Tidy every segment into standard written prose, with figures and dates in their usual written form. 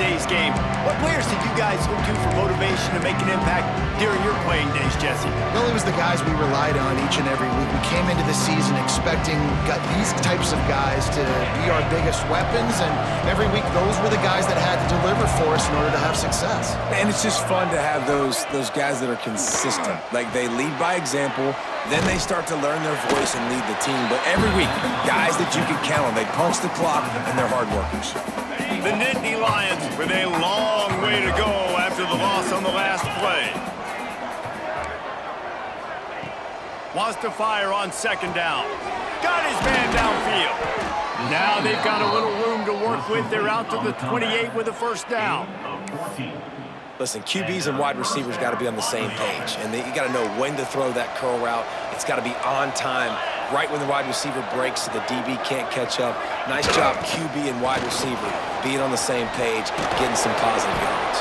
today's game. What players did you guys look to for motivation to make an impact during your playing days, Jesse? Well, it was the guys we relied on each and every week. We came into the season expecting these types of guys to be our biggest weapons, and every week those were the guys that had to deliver for us in order to have success. And it's just fun to have those guys that are consistent. Like, they lead by example, then they start to learn their voice and lead the team. But every week, guys that you can count on, they punch the clock, and they're hard workers. The Nittany Lions with a long way to go after the loss on the last play. Wants to fire on second down. Got his man downfield. Now they've got a little room to work with. They're out to the 28 with a first down. Listen, QBs and wide receivers got to be on the same page, and you got to know when to throw that curl route. It's got to be on time, right when the wide receiver breaks so the DB can't catch up. Nice job, QB and wide receiver, being on the same page, getting some positive yards.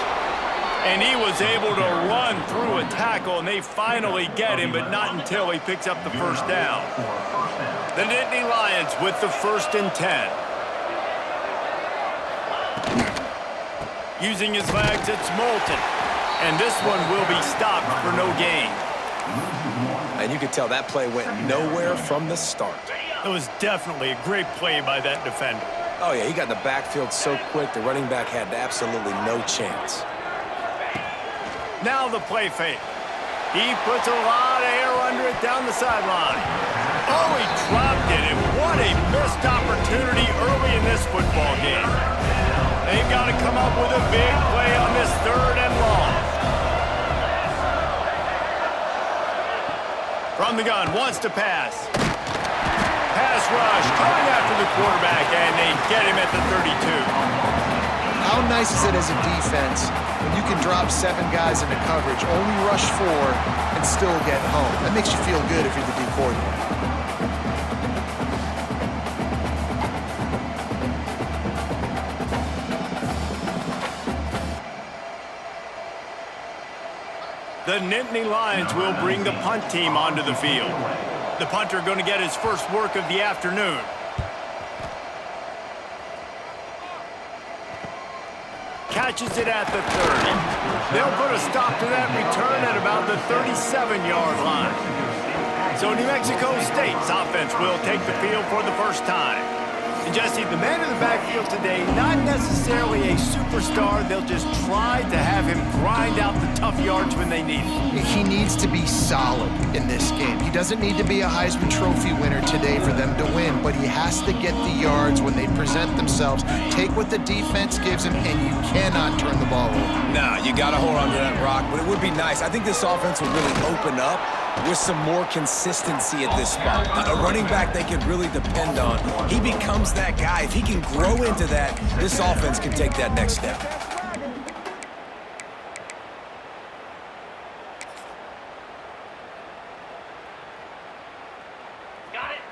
And he was able to run through a tackle, and they finally get him, but not until he picks up the first down. The Nittany Lions with the 1st and 10. Using his legs, it's Moulton. And this one will be stopped for no gain. And you could tell that play went nowhere from the start. It was definitely a great play by that defender. Oh, yeah, he got in the backfield so quick, the running back had absolutely no chance. Now the play fake. He puts a lot of air under it down the sideline. Oh, he dropped it, and what a missed opportunity early in this football game. They've got to come up with a big play on this 3rd and long. From the gun, wants to pass. Pass rush, coming after the quarterback, and they get him at the 32. How nice is it as a defense when you can drop 7 guys into coverage, only rush 4, and still get home? That makes you feel good if you're the D coordinator. The Nittany Lions will bring the punt team onto the field. The punter going to get his first work of the afternoon. Catches it at the 30. They'll put a stop to that return at about the 37-yard line. So New Mexico State's offense will take the field for the first time. And Jesse, the man in the backfield today, not necessarily a superstar. They'll just try to have him grind out the tough yards when they need it. He needs to be solid in this game. He doesn't need to be a Heisman Trophy winner today for them to win, but he has to get the yards when they present themselves. Take what the defense gives him, and you cannot turn the ball over. Nah, you got to hold on to that rock, but it would be nice. I think this offense will really open up with some more consistency at this spot. A running back they can really depend on. He becomes that guy. If he can grow into that, this offense can take that next step.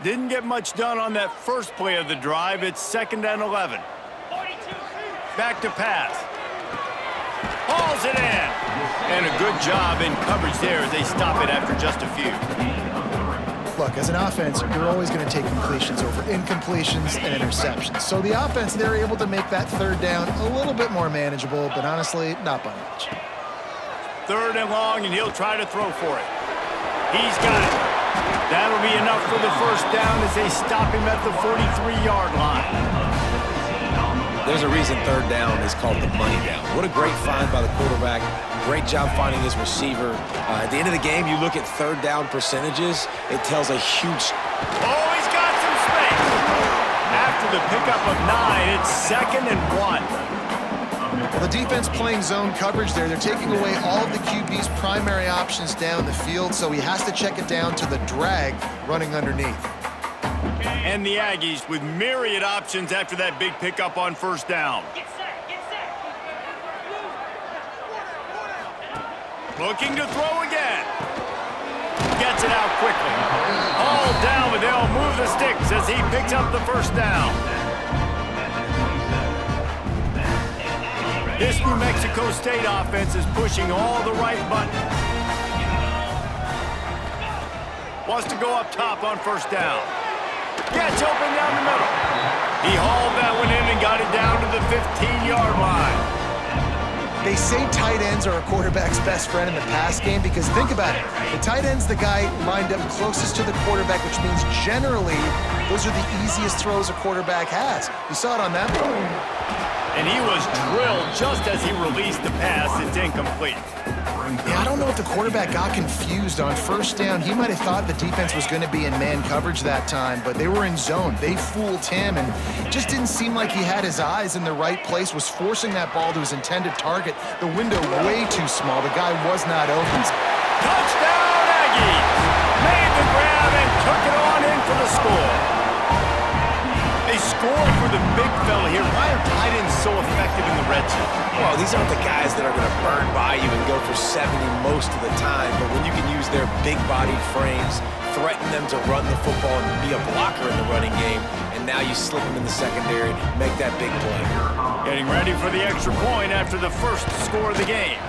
Didn't get much done on that first play of the drive. It's 2nd and 11. Back to pass. Hauls it in. And a good job in coverage there as they stop it after just a few. Look, as an offense, you're always going to take completions over incompletions and interceptions. So the offense, they're able to make that 3rd down a little bit more manageable, but honestly, not by much. 3rd and long, and he'll try to throw for it. He's got it. That'll be enough for the first down as they stop him at the 43-yard line. There's a reason 3rd down is called the money down. What a great find by the quarterback. Great job finding his receiver. At the end of the game, you look at 3rd down percentages, it tells a huge... Oh, he's got some space. After the pickup of 9, it's 2nd and 1. Well, the defense playing zone coverage there. They're taking away all of the QB's primary options down the field, so he has to check it down to the drag running underneath. And the Aggies with myriad options after that big pickup on 1st down. Looking to throw again. Gets it out quickly. All down, but they'll move the sticks as he picks up the 1st down. This New Mexico State offense is pushing all the right buttons. Wants to go up top on 1st down. Gets open down the middle. He hauled that one in and got it down to the 15-yard line. They say tight ends are a quarterback's best friend in the pass game because think about it. The tight end's the guy lined up closest to the quarterback, which means generally those are the easiest throws a quarterback has. You saw it on that one. And he was drilled just as he released the pass. It's incomplete. Yeah, I don't know if the quarterback got confused on first down. He might have thought the defense was going to be in man coverage that time, but they were in zone. They fooled him, and it just didn't seem like he had his eyes in the right place, was forcing that ball to his intended target. The window way too small. The guy was not open. Touchdown, Aggies! Made the grab and took it on in for the score. They scored for the big fella here. Why are tight ends so effective in the red zone? Well, these aren't the guys that are going to burn by you and go for 70 most of the time, but when you can use their big-bodied frames, threaten them to run the football and be a blocker in the running game, and now you slip them in the secondary, make that big play. Getting ready for the extra point after the first score of the game.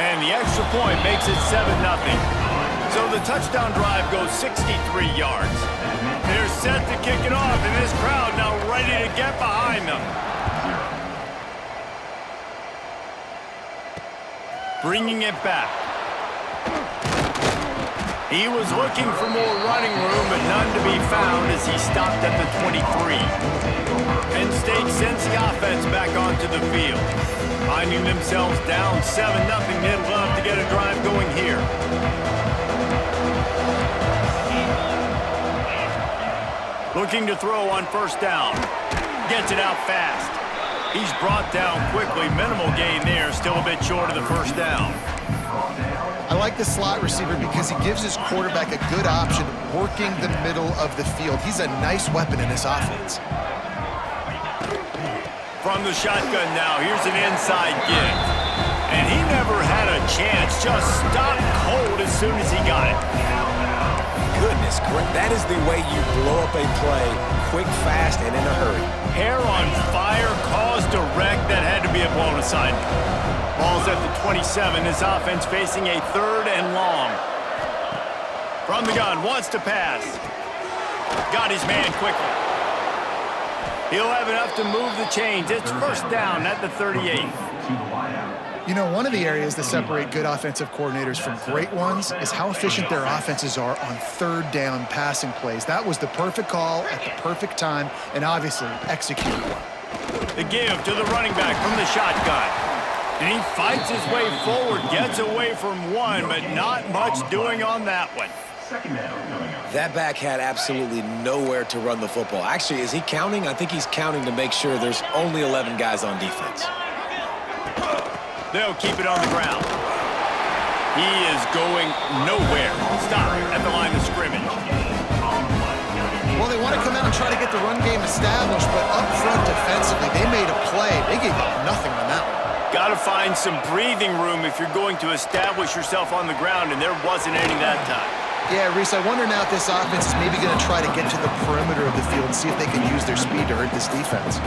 And the extra point makes it 7-0. So the touchdown drive goes 63 yards. They're set to kick it off, and this crowd now ready to get behind them. Bringing it back. He was looking for more running room, but none to be found as he stopped at the 23. Penn State sends the offense back onto the field. Finding themselves down 7-0, they'd love to get a drive going here. Looking to throw on first down. Gets it out fast. He's brought down quickly. Minimal gain there. Still a bit short of the first down. I like the slot receiver because he gives his quarterback a good option working the middle of the field. He's a nice weapon in this offense. From the shotgun now, here's an inside give. And he never had a chance. Just stopped cold as soon as he got it. Goodness, that is the way you blow up a play, quick, fast, and in a hurry. Hair on fire, caused a wreck that had to be a blown assignment. Ball's at the 27. His offense facing a 3rd and long. From the gun, wants to pass. Got his man quickly. He'll have enough to move the chains. It's first down at the 38. You know, one of the areas that separate good offensive coordinators from great ones is how efficient their offenses are on 3rd down passing plays. That was the perfect call at the perfect time and obviously executed well. The give to the running back from the shotgun. And he fights his way forward, gets away from one, but not much doing on that one. That back had absolutely nowhere to run the football. Actually, is he counting? I think he's counting to make sure there's only 11 guys on defense. They'll keep it on the ground. He is going nowhere. Stop at the line of scrimmage. Well, they want to come out and try to get the run game established, but up front defensively, they made a play. They gave up nothing on that one. Got to find some breathing room if you're going to establish yourself on the ground, and there wasn't any that time. Yeah, Reese, I wonder now if this offense is maybe going to try to get to the perimeter of the field and see if they can use their speed to hurt this defense.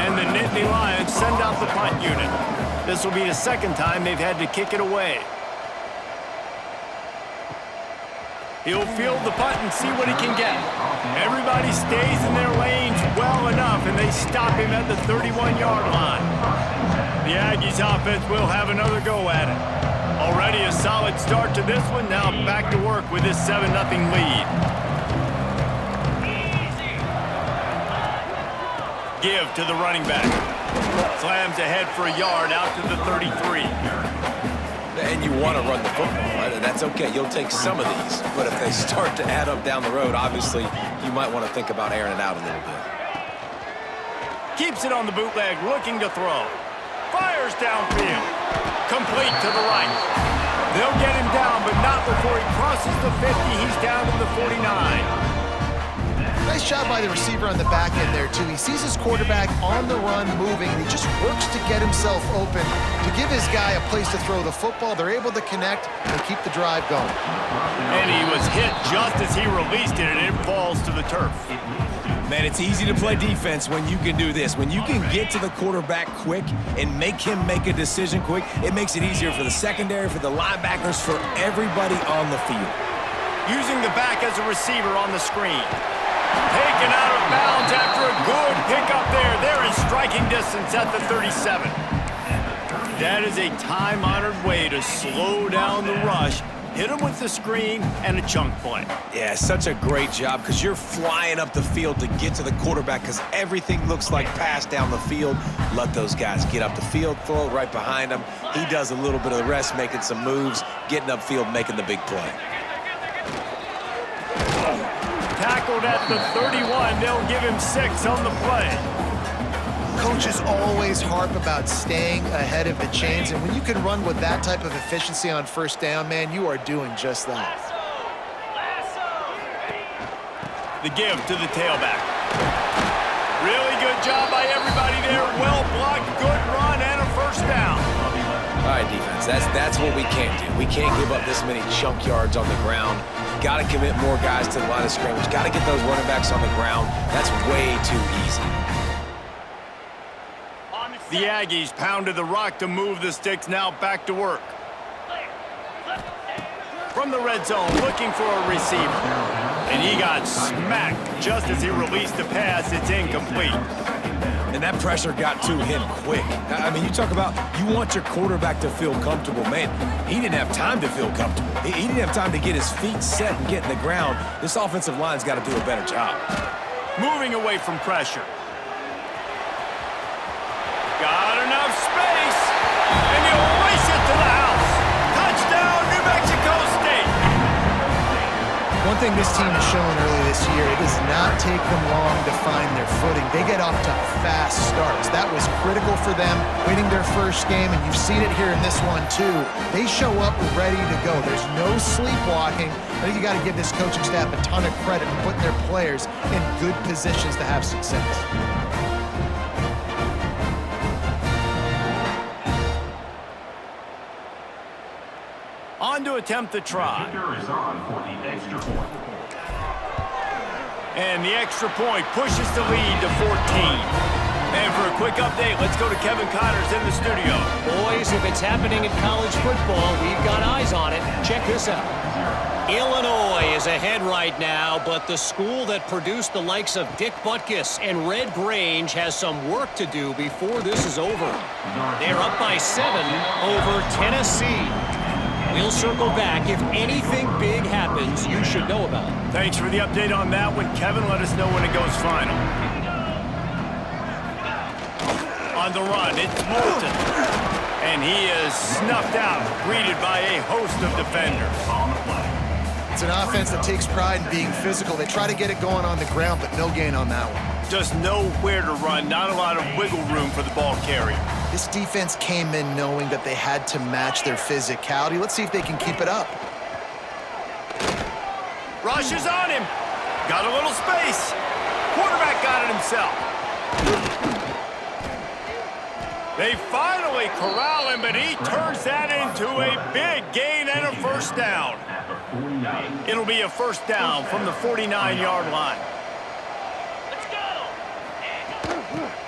And the Nittany Lions send out the punt unit. This will be the second time they've had to kick it away. He'll field the punt and see what he can get. Everybody stays in their lanes well enough, and they stop him at the 31-yard line. The Aggies offense will have another go at it. Already a solid start to this one. Now back to work with this 7-0 lead. Give to the running back. Slams ahead for a yard out to the 33. And you want to run the football, right? And that's okay. You'll take some of these. But if they start to add up down the road, obviously, you might want to think about airing it out a little bit. Keeps it on the bootleg, looking to throw. Fires downfield. Complete to the right. They'll get him down, but not before he crosses the 50. He's down to the 49. Nice job by the receiver on the back end there, too. He sees his quarterback on the run moving, and he just works to get himself open to give his guy a place to throw the football. They're able to connect and keep the drive going. And he was hit just as he released it, and it falls to the turf. Man, it's easy to play defense when you can do this. When you can get to the quarterback quick and make him make a decision quick, it makes it easier for the secondary, for the linebackers, for everybody on the field. Using the back as a receiver on the screen. Taken out of bounds after a good pickup there. They're in striking distance at the 37. That is a time-honored way to slow down the rush. Hit him with the screen and a chunk play. Yeah, such a great job because you're flying up the field to get to the quarterback because everything looks like pass down the field. Let those guys get up the field, throw it right behind him. He does a little bit of the rest, making some moves, getting upfield, making the big play. Tackled at the 31. They'll give him 6 on the play. Coaches always harp about staying ahead of the chains, and when you can run with that type of efficiency on first down, man, you are doing just that. The give to the tailback. Really good job by everybody there. Well blocked, good run, and a first down. All right, defense, that's what we can't do. We can't give up this many chunk yards on the ground. Got to commit more guys to the line of scrimmage. Got to get those running backs on the ground. That's way too easy. The Aggies pounded the rock to move the sticks, now back to work. From the red zone, looking for a receiver. And he got smacked just as he released the pass. It's incomplete. And that pressure got to him quick. I mean, you talk about you want your quarterback to feel comfortable. Man, he didn't have time to feel comfortable. He didn't have time to get his feet set and get in the ground. This offensive line's got to do a better job. Moving away from pressure. Got enough space, and he'll race it to the house. Touchdown, New Mexico State. One thing this team has shown early this year, it does not take them long to find their footing. They get off to fast starts. That was critical for them, winning their first game, and you've seen it here in this one too. They show up ready to go. There's no sleepwalking. I think you got to give this coaching staff a ton of credit for putting their players in good positions to have success. On to attempt the try. And the extra point pushes the lead to 14. And for a quick update, let's go to Kevin Connors in the studio. Boys, if it's happening in college football, we've got eyes on it. Check this out. Illinois is ahead right now, but the school that produced the likes of Dick Butkus and Red Grange has some work to do before this is over. They're up by 7 over Tennessee. We'll circle back. If anything big happens, you should know about it. Thanks for the update on that one, Kevin. Let us know when it goes final. On the run, it's Moulton. And he is snuffed out, greeted by a host of defenders. It's an offense that takes pride in being physical. They try to get it going on the ground, but no gain on that one. Just nowhere to run, not a lot of wiggle room for the ball carrier. This defense came in knowing that they had to match their physicality. Let's see if they can keep it up. Rush is on him. Got a little space. Quarterback got it himself. They finally corral him, but he turns that into a big gain and a first down. It'll be a first down from the 49-yard line.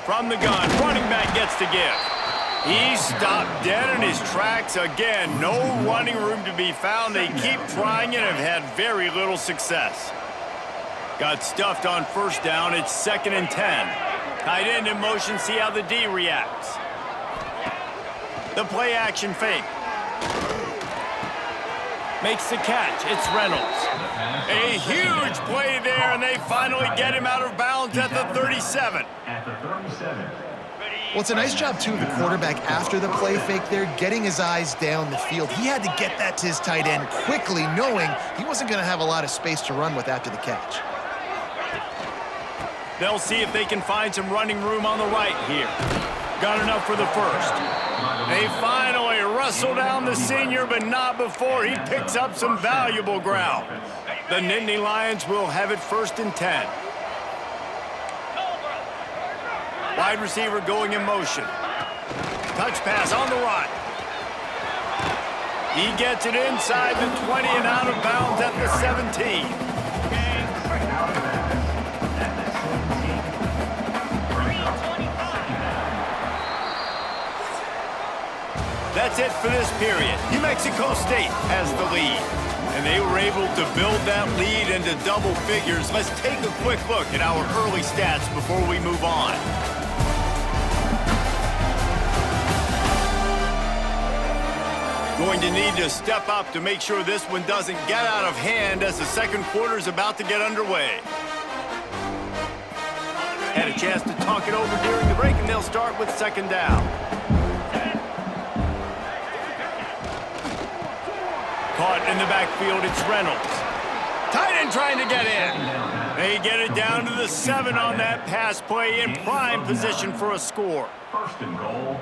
From the gun, running back gets to give. He stopped dead in his tracks again. No running room to be found. They keep trying it and have had very little success. Got stuffed on first down. It's 2nd and 10. Tight end in motion. See how the D reacts. The play action fake. Makes the catch. It's Reynolds. A huge play there, and they finally get him out of bounds at the 37. Well, it's a nice job, too, of the quarterback after the play fake there, getting his eyes down the field. He had to get that to his tight end quickly, knowing he wasn't going to have a lot of space to run with after the catch. They'll see if they can find some running room on the right here. Got enough for the first. They finally wrestle down the senior, but not before he picks up some valuable ground. The Nittany Lions will have it 1st and 10. Wide receiver going in motion. Touch pass on the run. He gets it inside the 20 and out of bounds at the 17. That's it for this period. New Mexico State has the lead. And they were able to build that lead into double figures. Let's take a quick look at our early stats before we move on. Going to need to step up to make sure this one doesn't get out of hand as the second quarter is about to get underway. Had a chance to talk it over during the break, and they'll start with second down. Caught in the backfield, it's Reynolds. Tight end trying to get in. They get it down to the 7 on that pass play in prime position for a score. First and goal.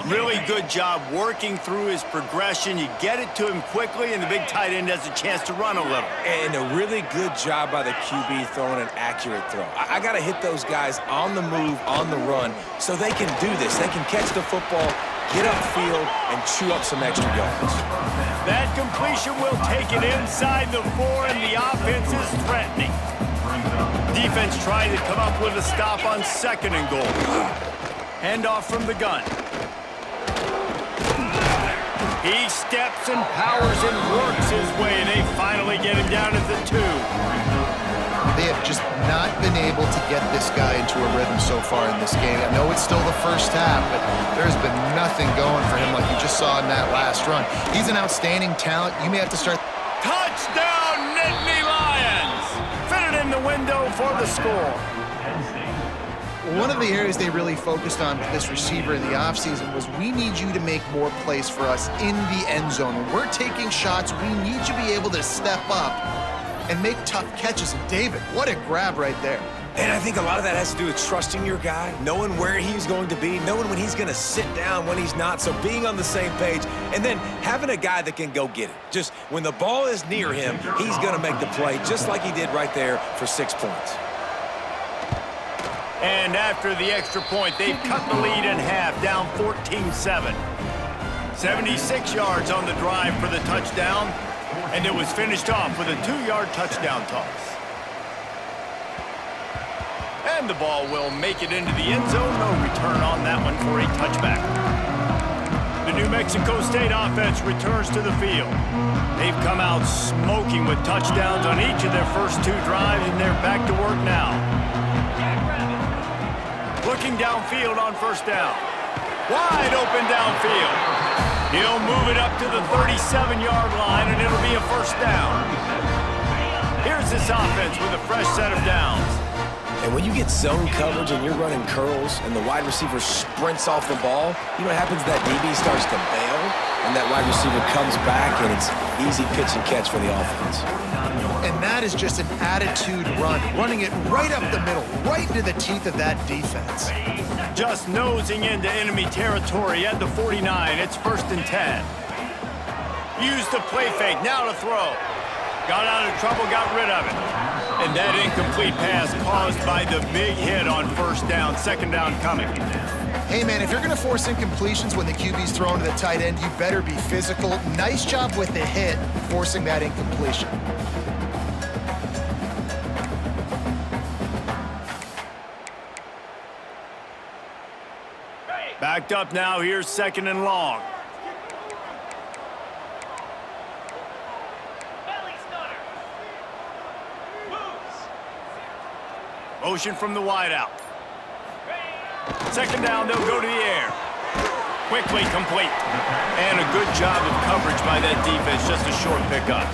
Really good job working through his progression. You get it to him quickly, and the big tight end has a chance to run a little. And a really good job by the QB throwing an accurate throw. I got to hit those guys on the move, on the run, so they can do this. They can catch the football, get upfield, and chew up some extra yards. That completion will take it inside the 4, and the offense is threatening. Defense trying to come up with a stop on second and goal. Handoff from the gun. He steps and powers and works his way. They finally get him down at the 2. They have just not been able to get this guy into a rhythm so far in this game. I know it's still the first half, but there's been nothing going for him like you just saw in that last run. He's an outstanding talent. You may have to start. Touchdown, Nittany Lions! Fitted in the window for the score. One of the areas they really focused on with this receiver in the offseason was we need you to make more plays for us in the end zone. When we're taking shots, we need you to be able to step up and make tough catches. And David, what a grab right there. And I think a lot of that has to do with trusting your guy, knowing where he's going to be, knowing when he's going to sit down, when he's not, so being on the same page, and then having a guy that can go get it. Just when the ball is near him, he's going to make the play, just like he did right there for 6 points. And after the extra point, they've cut the lead in half, down 14-7. 76 yards on the drive for the touchdown, and it was finished off with a 2-yard touchdown toss. And the ball will make it into the end zone. No return on that one for a touchback. The New Mexico State offense returns to the field. They've come out smoking with touchdowns on each of their first 2 drives, and they're back to work now. Looking downfield on first down. Wide open downfield. He'll move it up to the 37-yard line, and it'll be a first down. Here's this offense with a fresh set of downs. And when you get zone coverage and you're running curls and the wide receiver sprints off the ball, you know what happens? That DB starts to bail, and that wide receiver comes back, and it's easy pitch and catch for the offense. And that is just an attitude run, running it right up the middle, right into the teeth of that defense. Just nosing into enemy territory at the 49. It's 1st and 10. Used the play fake, now to throw. Got out of trouble, got rid of it. And that incomplete pass caused by the big hit on first down, second down coming. Hey, man, if you're going to force incompletions when the QB's thrown to the tight end, you better be physical. Nice job with the hit, forcing that incompletion. Backed up now, here's 2nd and long. Motion from the wideout. 2nd down, they'll go to the air. Quickly complete. And a good job of coverage by that defense, just a short pickup.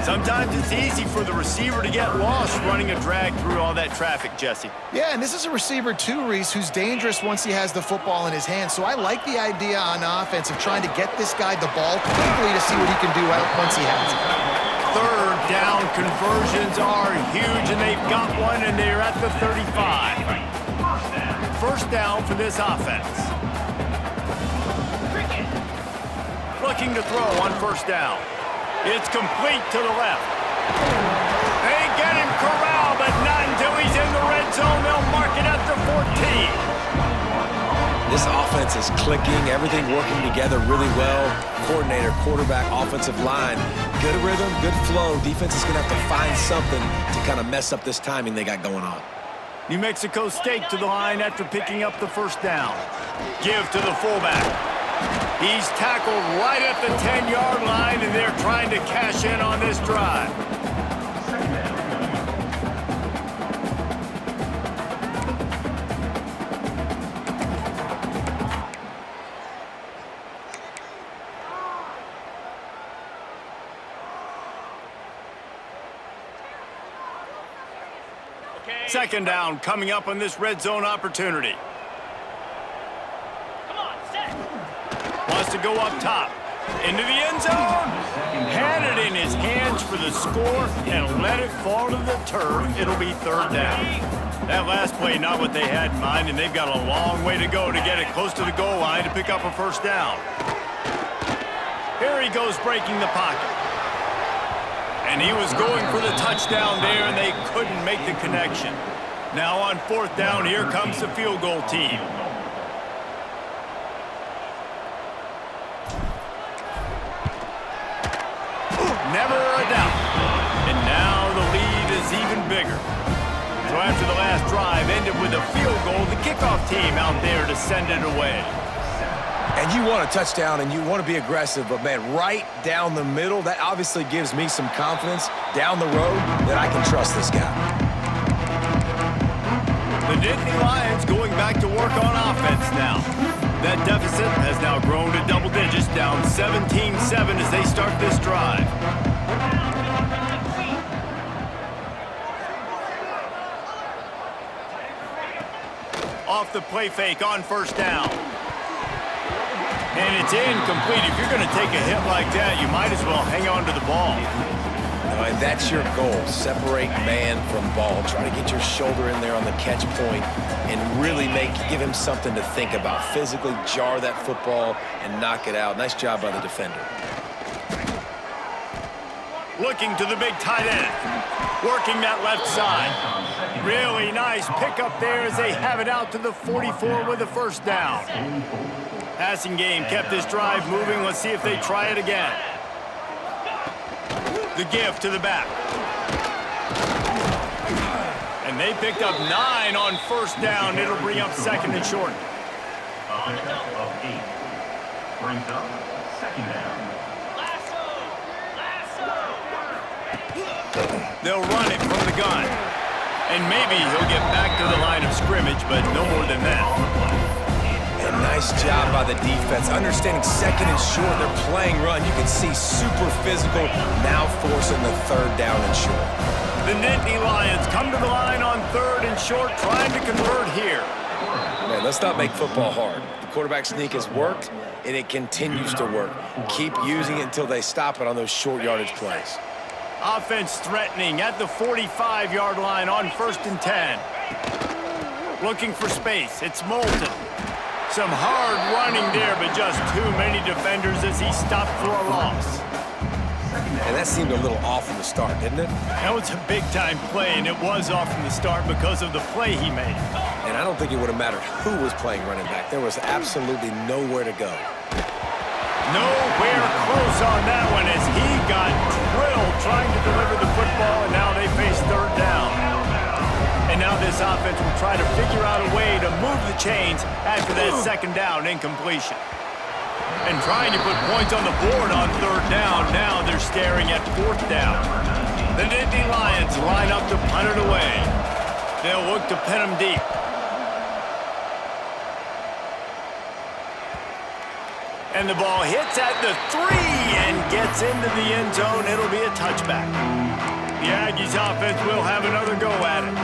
Sometimes it's easy for the receiver to get lost running a drag through all that traffic, Jesse. Yeah, and this is a receiver too, Reese, who's dangerous once he has the football in his hands. So I like the idea on offense of trying to get this guy the ball quickly to see what he can do once he has it. 3rd down conversions are huge, and they've got one, and they're at the 35. First down for this offense. Looking to throw on first down. It's complete to the left. They get him corralled, but not until he's in the red zone. They'll mark it at the 14. This offense is clicking, everything working together really well. Coordinator, quarterback, offensive line. Good rhythm, good flow. Defense is going to have to find something to kind of mess up this timing they got going on. New Mexico State to the line after picking up the first down. Give to the fullback. He's tackled right at the 10-yard line, and they're trying to cash in on this drive. Second down coming up on this red zone opportunity. Wants to go up top. Into the end zone. Had it in his hands for the score and let it fall to the turf. It'll be third down. That last play, not what they had in mind, and they've got a long way to go to get it close to the goal line to pick up a first down. Here he goes breaking the pocket. And he was going for the touchdown there, and they couldn't make the connection. Now on fourth down, here comes the field goal team. Never a doubt. And now the lead is even bigger. So after the last drive ended with a field goal, the kickoff team out there to send it away. And you want a touchdown and you want to be aggressive, but man, right down the middle, that obviously gives me some confidence down the road that I can trust this guy. The Dynasty Lions going back to work on offense now. That deficit has now grown to double digits, down 17-7 as they start this drive. Off the play fake on first down. And it's incomplete. If you're going to take a hit like that, you might as well hang on to the ball. And that's your goal. Separate man from ball. Try to get your shoulder in there on the catch point and really give him something to think about. Physically jar that football and knock it out. Nice job by the defender. Looking to the big tight end. Working that left side. Really nice pickup there as they have it out to the 44 with a first down. Passing game kept this drive moving. Let's see if they try it again. The give to the back. And they picked up 9 on first down. It'll bring up second and short. Brings up second down. They'll run it from the gun. And maybe he'll get back to the line of scrimmage, but no more than that. And nice job by the defense. Understanding second and short, they're playing run. You can see super physical, now forcing the third down and short. The Dynasty Lions come to the line on third and short, trying to convert here. Man, let's not make football hard. The quarterback sneak has worked, and it continues to work. Keep using it until they stop it on those short yardage plays. Offense threatening at the 45-yard line on first and 10. Looking for space. It's Moulton. Some hard running there, but just too many defenders as he stopped for a loss. And that seemed a little off from the start, didn't it? That was a big-time play, and it was off from the start because of the play he made. And I don't think it would have mattered who was playing running back. There was absolutely nowhere to go. Nowhere close on that one as he got drilled trying to deliver the football, and now they face third down. And now this offense will try to figure out a way to move the chains after that second down incompletion. And trying to put points on the board on third down. Now they're staring at fourth down. The Dynasty Lions line up to punt it away. They'll look to pin them deep. And the ball hits at the 3 and gets into the end zone. It'll be a touchback. The Aggies offense will have another go at it.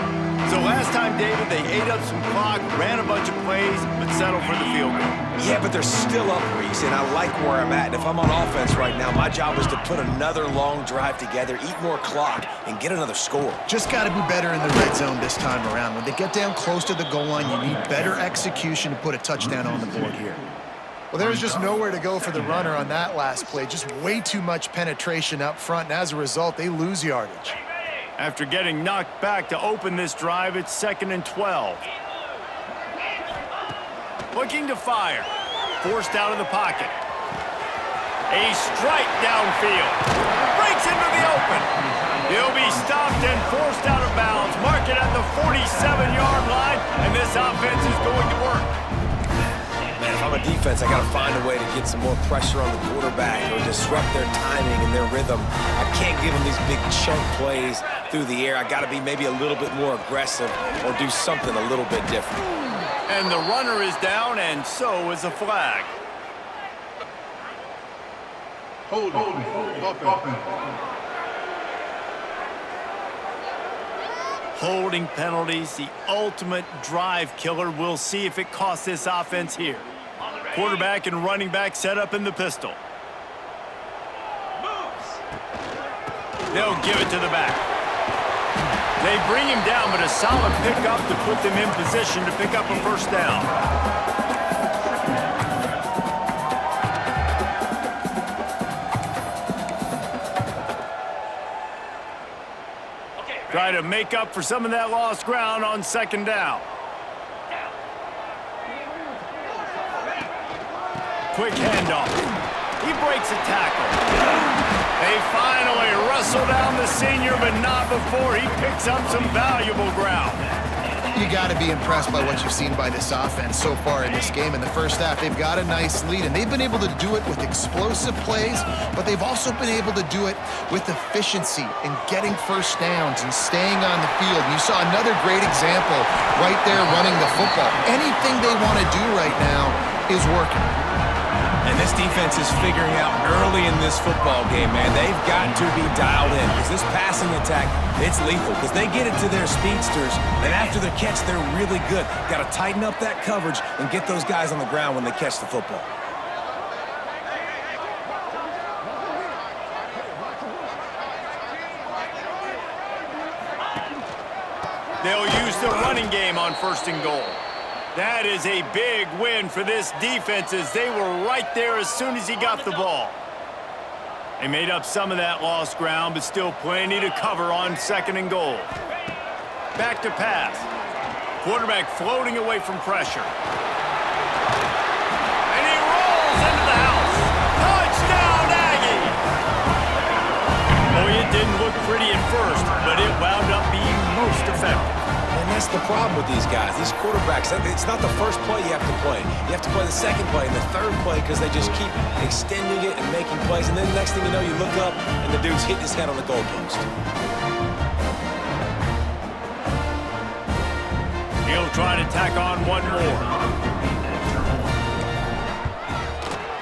So last time, David, they ate up some clock, ran a bunch of plays, but settled for the field goal. Yeah, but they're still up, Reese, and I like where I'm at. And if I'm on offense right now, my job is to put another long drive together, eat more clock, and get another score. Just got to be better in the red zone this time around. When they get down close to the goal line, you need better execution to put a touchdown on the board here. Well, there's just nowhere to go for the runner on that last play. Just way too much penetration up front, and as a result, they lose yardage. After getting knocked back to open this drive, it's second and 12. Looking to fire. Forced out of the pocket. A strike downfield. Breaks into the open. He'll be stopped and forced out of bounds. Mark it at the 47-yard line, and this offense is going to work. Man, if I'm a defense, I got to find a way to get some more pressure on the quarterback or disrupt their timing and their rhythm. I can't give them these big chunk plays through the air. I got to be maybe a little bit more aggressive or do something a little bit different. And the runner is down, and so is a flag. Hold Holding penalties, the ultimate drive killer. We'll see if it costs this offense here. Quarterback and running back set up in the pistol. They'll give it to the back. They bring him down, but a solid pickup to put them in position to pick up a first down. Try to make up for some of that lost ground on second down. Quick handoff. He breaks a tackle. They finally wrestle down the senior, but not before he picks up some valuable ground. You got to be impressed by what you've seen by this offense so far in this game. In the first half, they've got a nice lead, and they've been able to do it with explosive plays, but they've also been able to do it with efficiency and getting first downs and staying on the field. You saw another great example right there running the football. Anything they want to do right now is working. And this defense is figuring out early in this football game, man. They've got to be dialed in because this passing attack, it's lethal because they get it to their speedsters, and after the catch, they're really good. Got to tighten up that coverage and get those guys on the ground when they catch the football. They'll use the running game on first and goal. That is a big win for this defense as they were right there as soon as he got the ball. They made up some of that lost ground, but still plenty to cover on second and goal. Back to pass. Quarterback floating away from pressure. And he rolls into the house. Touchdown, Aggie! Boy, it didn't look pretty at first, but it wound up being most effective. And that's the problem with these guys. These quarterbacks, it's not the first play you have to play. You have to play the second play and the third play because they just keep extending it and making plays. And then the next thing you know, you look up and the dude's hitting his head on the goalpost. He'll try to tack on one more.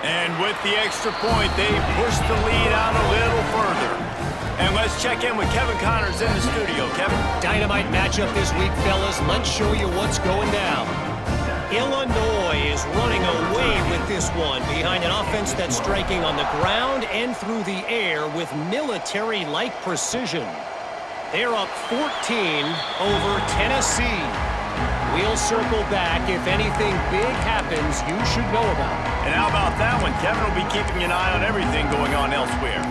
And with the extra point, they push the lead out a little further. And let's check in with Kevin Connors in the studio. Kevin? Dynamite matchup this week, fellas. Let's show you what's going down. Illinois is running away with this one behind an offense that's striking on the ground and through the air with military-like precision. They're up 14 over Tennessee. We'll circle back. If anything big happens, you should know about it. And how about that one? Kevin will be keeping an eye on everything going on elsewhere.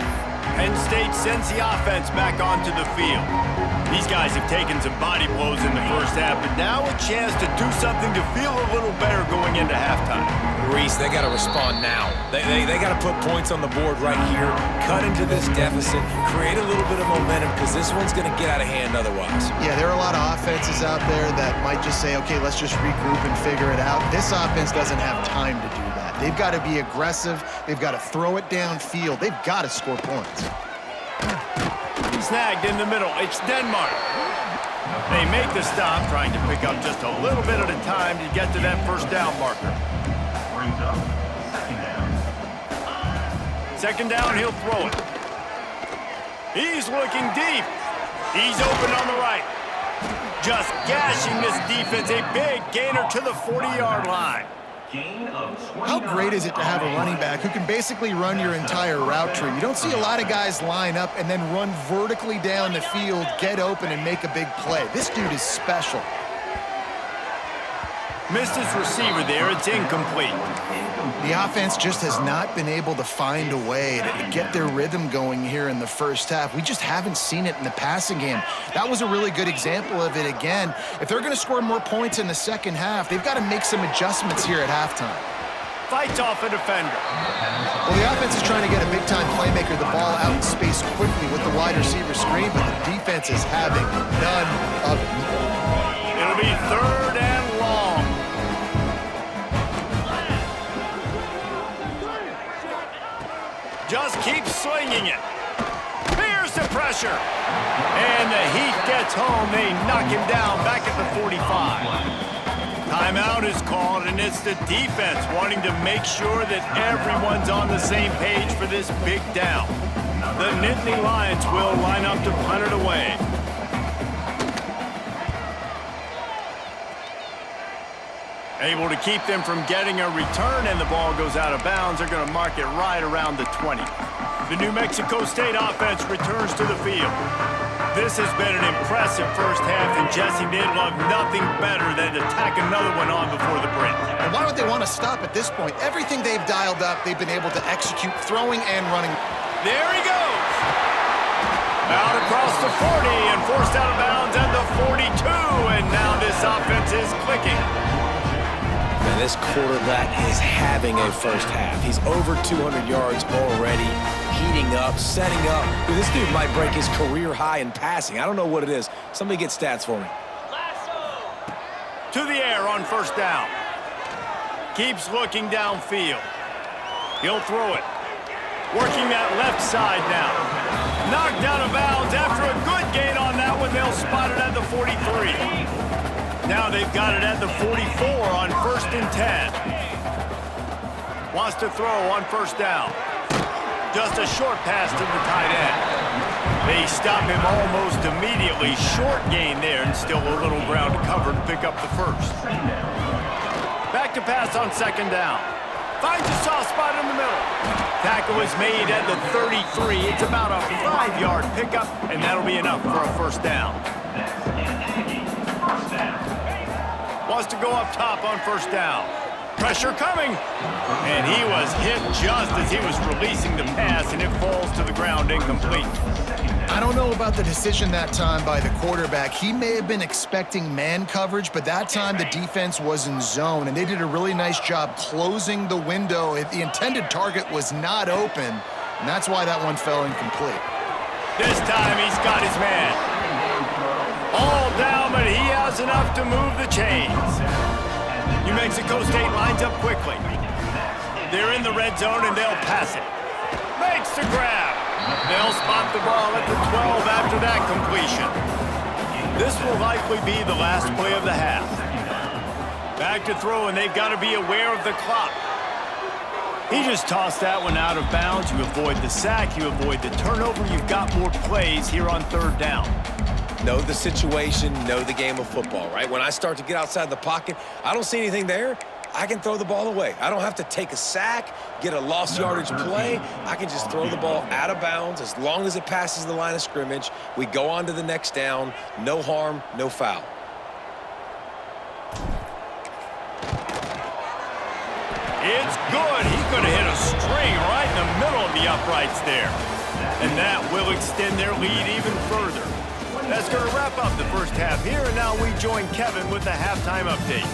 Penn State sends the offense back onto the field. These guys have taken some body blows in the first half, but now a chance to do something to feel a little better going into halftime. Reese, they got to respond now. They got to put points on the board right here, cut into this deficit, create a little bit of momentum because this one's going to get out of hand otherwise. Yeah, there are a lot of offenses out there that might just say, okay, let's just regroup and figure it out. This offense doesn't have time to do that. They've got to be aggressive. They've got to throw it downfield. They've got to score points. Snagged in the middle. It's Denmark. They make the stop, trying to pick up just a little bit at a time to get to that first down marker. Brings up second down. Second down, he'll throw it. He's looking deep. He's open on the right. Just gashing this defense. A big gainer to the 40-yard line. How great is it to have a running back who can basically run your entire route tree? You don't see a lot of guys line up and then run vertically down the field, get open, and make a big play. This dude is special. Missed his receiver there. It's incomplete. The offense just has not been able to find a way to get their rhythm going here in the first half. We just haven't seen it in the passing game. That was a really good example of it again. If they're going to score more points in the second half, they've got to make some adjustments here at halftime. Fights off a defender. Well, the offense is trying to get a big-time playmaker the ball out in space quickly with the wide receiver screen, but the defense is having none of it. It'll be third and long. Just keep swinging it. Here's the pressure. And the heat gets home. They knock him down back at the 45. Timeout is called, and it's the defense wanting to make sure that everyone's on the same page for this big down. The Nittany Lions will line up to punt it away. Able to keep them from getting a return, and the ball goes out of bounds. They're going to mark it right around the 20. The New Mexico State offense returns to the field. This has been an impressive first half, and Jesse did love nothing better than to tack another one on before the break. And why would they want to stop at this point? Everything they've dialed up, they've been able to execute, throwing and running. There he goes. Out across the 40 and forced out of bounds at the 42, and now this offense is clicking. Man, this quarterback is having a first half. He's over 200 yards already, heating up, setting up. Dude, this dude might break his career high in passing. I don't know what it is. Somebody get stats for me. To the air on first down. Keeps looking downfield. He'll throw it. Working that left side now. Knocked out of bounds after a good gain on that one. They'll spot it at the 43. Now they've got it at the 44 on 1st and 10. Wants to throw on first down. Just a short pass to the tight end. They stop him almost immediately. Short gain there, and still a little ground to cover to pick up the first. Back to pass on second down. Finds a soft spot in the middle. Tackle is made at the 33. It's about a 5-yard pickup, and that'll be enough for a first down. Wants to go up top on first down. Pressure coming. And he was hit just as he was releasing the pass, and it falls to the ground incomplete. I don't know about the decision that time by the quarterback. He may have been expecting man coverage, but that time the defense was in zone, and they did a really nice job closing the window. The intended target was not open, and that's why that one fell incomplete. This time he's got his man. All down, but he has enough to move the chains. New Mexico State lines up quickly. They're in the red zone, and they'll pass it. Makes the grab. They'll spot the ball at the 12 after that completion. This will likely be the last play of the half. Back to throw, and they've got to be aware of the clock. He just tossed that one out of bounds. You avoid the sack, you avoid the turnover. You've got more plays here on third down. Know the situation, know the game of football, right? When I start to get outside the pocket, I don't see anything there. I can throw the ball away. I don't have to take a sack, get a lost yardage play. I can just throw the ball out of bounds as long as it passes the line of scrimmage. We go on to the next down. No harm, no foul. It's good. He could have hit a string right in the middle of the uprights there. And that will extend their lead even further. That's going to wrap up the first half here, and now we join Kevin with the halftime update.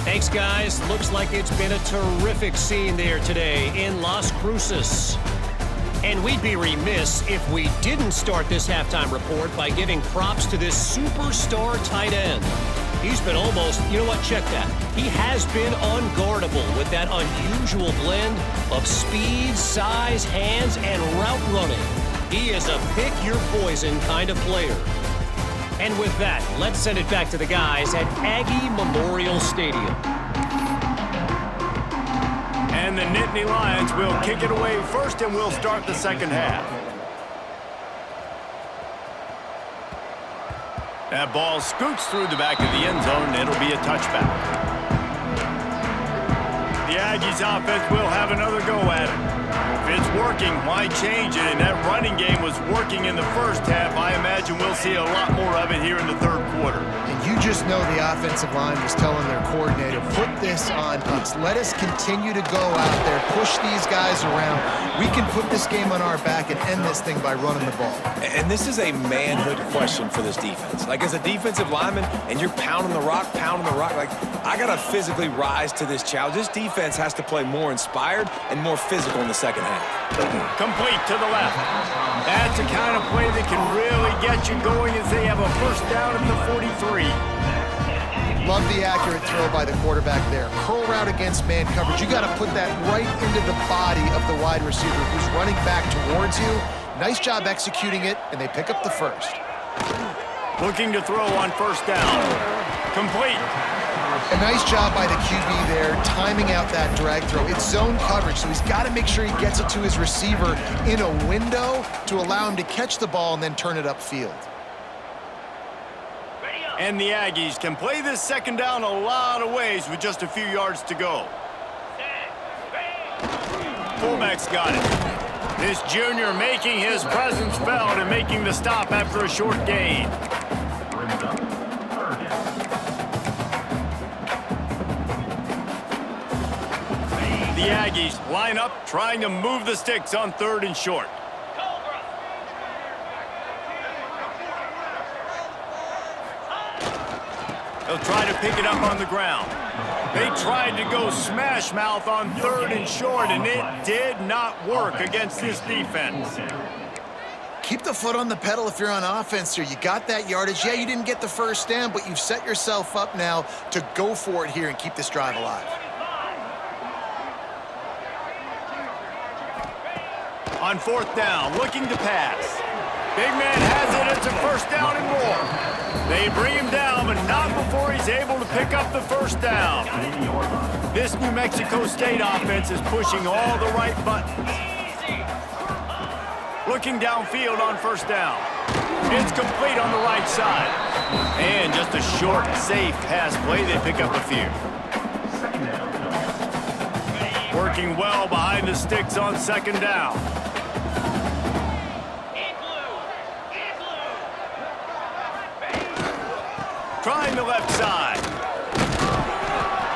Thanks, guys. Looks like it's been a terrific scene there today in Las Cruces. And we'd be remiss if we didn't start this halftime report by giving props to this superstar tight end. He's been almost, you know what, check that. He has been unguardable with that unusual blend of speed, size, hands, and route running. He is a pick-your-poison kind of player. And with that, let's send it back to the guys at Aggie Memorial Stadium. And the Nittany Lions will kick it away first, and we'll start the second half. That ball scoots through the back of the end zone, and it'll be a touchback. The Aggies offense will have another go at it. If it's working, why change it? And that running game was working in the first half. I imagine we'll see a lot more of it here in the third quarter. And you just know the offensive line was telling their coordinator, put this on us. Let us continue to go out there, push these guys around. We can put this game on our back and end this thing by running the ball. And this is a manhood question for this defense. Like, as a defensive lineman, and you're pounding the rock, like, I got to physically rise to this challenge. This defense has to play more inspired and more physical in the second half. Complete to the left. That's the kind of play that can really get you going as they have a first down at the 43. Love the accurate throw by the quarterback there. Curl route against man coverage. You got to put that right into the body of the wide receiver who's running back towards you. Nice job executing it, and they pick up the first. Looking to throw on first down. Complete. A nice job by the QB there, timing out that drag throw. It's zone coverage, so he's got to make sure he gets it to his receiver in a window to allow him to catch the ball and then turn it upfield. Ready up. And the Aggies can play this second down a lot of ways with just a few yards to go. Fullback's got it. This junior making his presence felt and making the stop after a short gain. Brings up 3rd down. The Aggies line up, trying to move the sticks on 3rd and short. They'll try to pick it up on the ground. They tried to go smash mouth on 3rd and short, and it did not work against this defense. Keep the foot on the pedal if you're on offense here. You got that yardage. Yeah, you didn't get the first down, but you've set yourself up now to go for it here and keep this drive alive. On 4th down, looking to pass. Big man has it. It's a first down and more. They bring him down, but not before he's able to pick up the first down. This New Mexico State offense is pushing all the right buttons. Looking downfield on 1st down. It's complete on the right side. And just a short, safe pass play. They pick up a few. Working well behind the sticks on 2nd down. Trying the left side.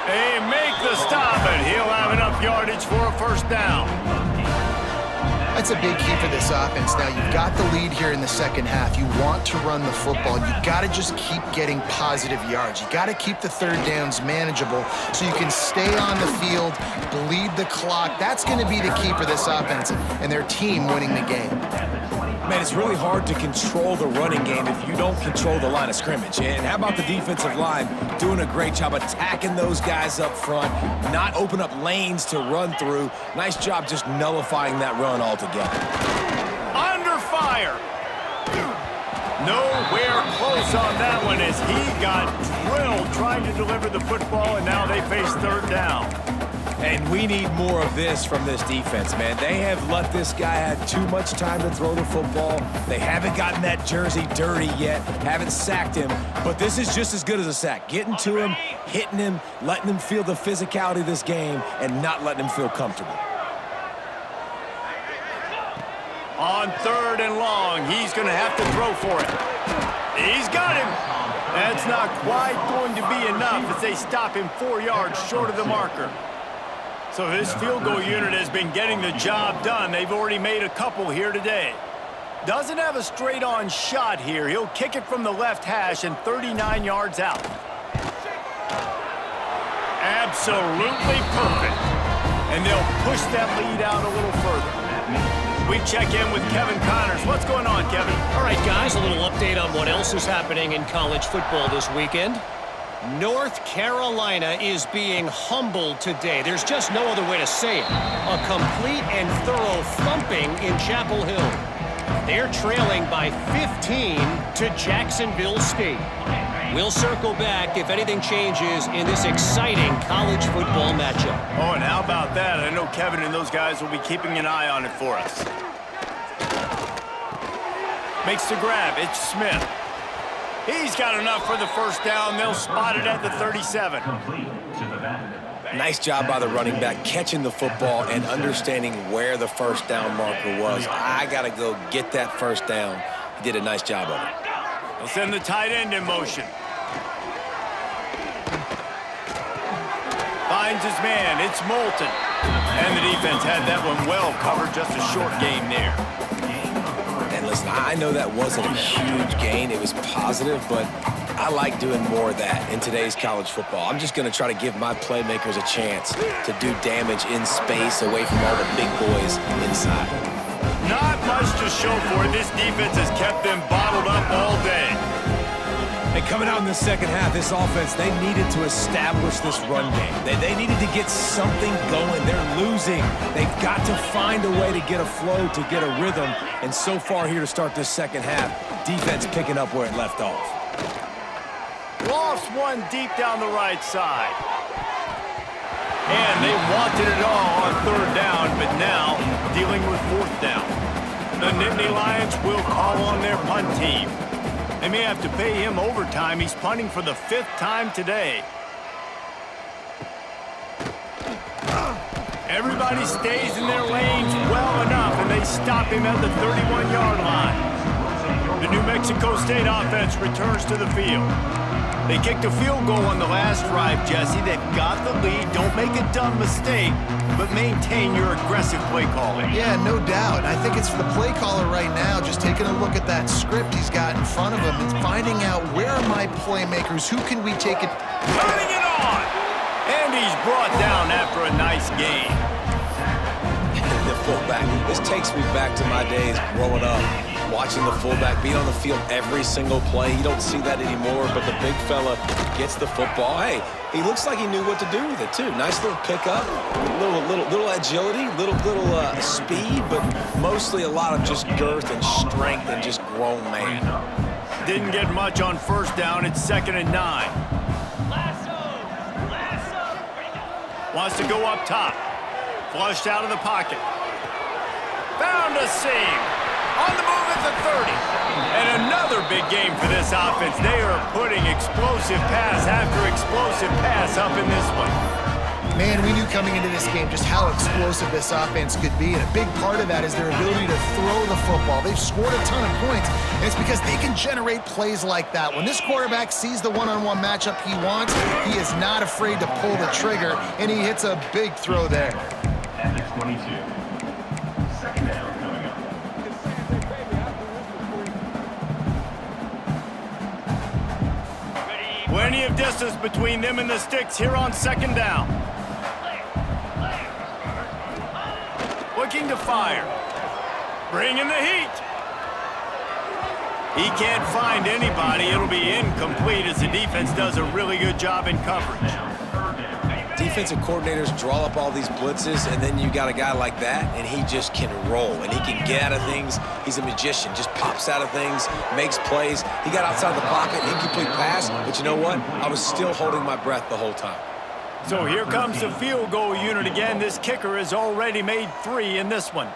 They make the stop, and he'll have enough yardage for a first down. That's a big key for this offense. Now, you've got the lead here in the second half. You want to run the football. You got to just keep getting positive yards. You got to keep the 3rd downs manageable so you can stay on the field, bleed the clock. That's going to be the key for this offense and their team winning the game. Man, it's really hard to control the running game if you don't control the line of scrimmage. And how about the defensive line doing a great job attacking those guys up front, not open up lanes to run through. Nice job just nullifying that run altogether. Under fire. Nowhere close on that one as he got drilled trying to deliver the football, and now they face 3rd down. And we need more of this from this defense, man. They have let this guy have too much time to throw the football. They haven't gotten that jersey dirty yet, haven't sacked him. But this is just as good as a sack. Getting to him, hitting him, letting him feel the physicality of this game, and not letting him feel comfortable. On 3rd and long, he's going to have to throw for it. He's got him. That's not quite going to be enough as they stop him 4 yards short of the marker. So his field goal unit has been getting the job done. They've already made a couple here today. Doesn't have a straight-on shot here. He'll kick it from the left hash and 39 yards out. Absolutely perfect. And they'll push that lead out a little further. We check in with Kevin Connors. What's going on, Kevin? All right, guys, a little update on what else is happening in college football this weekend. North Carolina is being humbled today. There's just no other way to say it. A complete and thorough thumping in Chapel Hill. They're trailing by 15 to Jacksonville State. We'll circle back if anything changes in this exciting college football matchup. Oh, and how about that? I know Kevin and those guys will be keeping an eye on it for us. Makes the grab. It's Smith. He's got enough for the first down. They'll spot it at the 37. Nice job by the running back catching the football and understanding where the first down marker was. I got to go get that first down. He did a nice job of it. They'll send the tight end in motion. Finds his man. It's Moulton. And the defense had that one well covered. Just a short gain there. And listen, I know that wasn't a huge gain. It was positive, but I like doing more of that in today's college football. I'm just going to try to give my playmakers a chance to do damage in space away from all the big boys inside. Not much to show for it. This defense has kept them bottled up all day. And coming out in the second half, this offense, they needed to establish this run game. They needed to get something going. They're losing. They've got to find a way to get a flow, to get a rhythm. And so far here to start this second half, defense picking up where it left off. Lost one deep down the right side. And they wanted it all on third down, but now dealing with fourth down. The Nittany Lions will call on their punt team. They may have to pay him overtime. He's punting for the 5th time today. Everybody stays in their lanes well enough, and they stop him at the 31-yard line. The New Mexico State offense returns to the field. They kicked a field goal on the last drive, Jesse. They've got the lead. Don't make a dumb mistake, but maintain your aggressive play calling. Yeah, no doubt. I think it's for the play caller right now, just taking a look at that script he's got in front of him and finding out where are my playmakers, who can we take it. Turning it on! And he's brought down after a nice game. The fullback. This takes me back to my days growing up, watching the fullback being on the field every single play. You don't see that anymore, but the big fella gets the football. Hey, he looks like he knew what to do with it, too. Nice little pickup, little agility, little speed, but mostly a lot of just girth and strength and just grown man. Didn't get much on first down. It's 2nd and 9. Wants to go up top. Flushed out of the pocket. Found a seam. On the move at the 30. And another big game for this offense. They are putting explosive pass after explosive pass up in this one. Man, we knew coming into this game just how explosive this offense could be, and a big part of that is their ability to throw the football. They've scored a ton of points, and it's because they can generate plays like that. When this quarterback sees the one-on-one matchup he wants, he is not afraid to pull the trigger, and he hits a big throw there. At the 22. 2nd down coming up. Plenty of distance between them and the sticks here on 2nd down. Looking to fire. Bringing the heat. He can't find anybody. It'll be incomplete as the defense does a really good job in coverage. Defensive coordinators draw up all these blitzes, and then you got a guy like that, and he just can roll, and he can get out of things. He's a magician, just pops out of things, makes plays. He got outside the pocket, incomplete pass, but you know what? I was still holding my breath the whole time. So here comes the field goal unit again. This kicker has already made 3 in this one.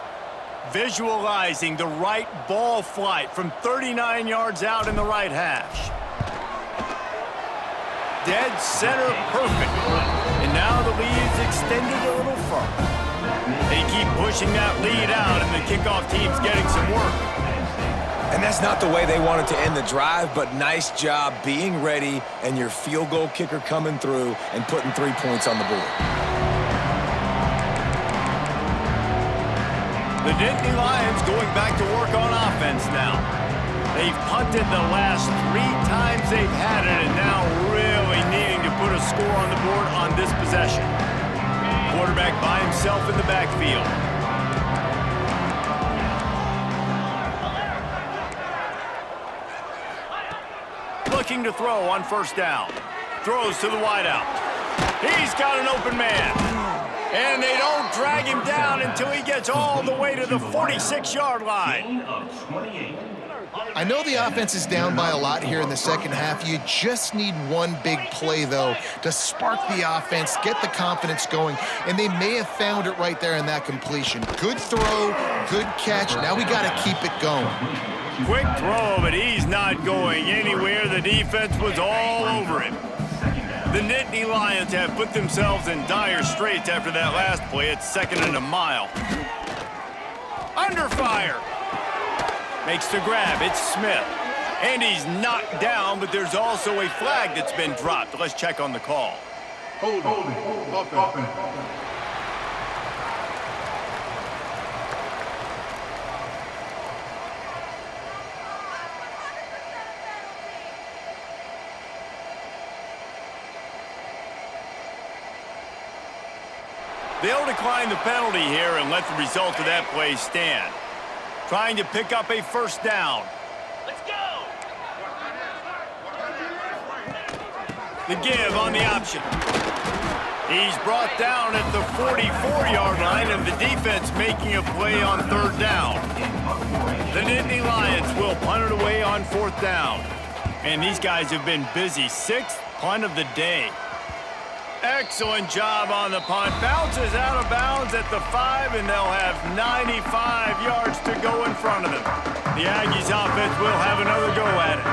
Visualizing the right ball flight from 39 yards out in the right hash. Dead center perfect. And now the lead's extended a little further. They keep pushing that lead out, and the kickoff team's getting some work. And that's not the way they wanted to end the drive, but nice job being ready and your field goal kicker coming through and putting 3 points on the board. The Dynasty Lions going back to work on offense now. They've punted the last 3 times they've had it, and now really needing to put a score on the board on this possession. Quarterback by himself in the backfield. Looking to throw on first down. Throws to the wideout. He's got an open man. And they don't drag him down until he gets all the way to the 46-yard line. I know the offense is down by a lot here in the second half. You just need one big play, though, to spark the offense, get the confidence going, and they may have found it right there in that completion. Good throw, good catch. Now we got to keep it going. Quick throw, but he's not going anywhere. The defense was all over him. The Nittany Lions have put themselves in dire straits after that last play. It's 2nd and a mile. Under fire. Makes the grab. It's Smith. And he's knocked down, but there's also a flag that's been dropped. Let's check on the call. Hold it. They'll decline the penalty here and let the result of that play stand. Trying to pick up a first down. Let's go! The give on the option. He's brought down at the 44-yard line, and the defense making a play on 3rd down. The Nittany Lions will punt it away on 4th down. And these guys have been busy. 6th punt of the day. Excellent job on the punt. Bounces out of bounds at the 5, and they'll have 95 yards to go in front of them. The Aggies offense will have another go at it.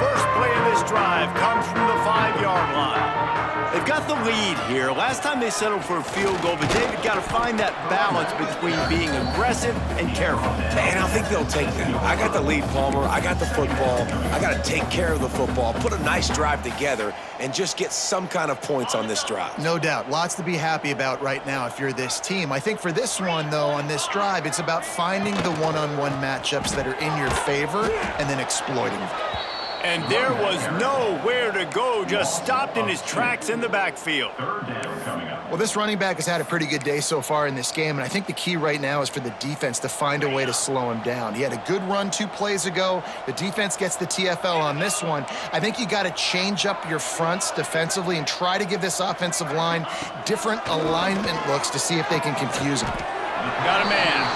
First play of this drive comes from the 5-yard line. They've got the lead here. Last time they settled for a field goal, but David got to find that balance between being aggressive and careful. And I think they'll take that. I got the lead, Palmer. I got the football. I got to take care of the football, put a nice drive together, and just get some kind of points on this drive. No doubt. Lots to be happy about right now if you're this team. I think for this one, though, on this drive, it's about finding the one-on-one matchups that are in your favor and then exploiting them. And there was nowhere to go, just stopped in his tracks in the backfield. Third down coming up. Well, this running back has had a pretty good day so far in this game, and I think the key right now is for the defense to find a way to slow him down. He had a good run 2 plays ago. The defense gets the TFL on this one. I think you got to change up your fronts defensively and try to give this offensive line different alignment looks to see if they can confuse him. Got a man.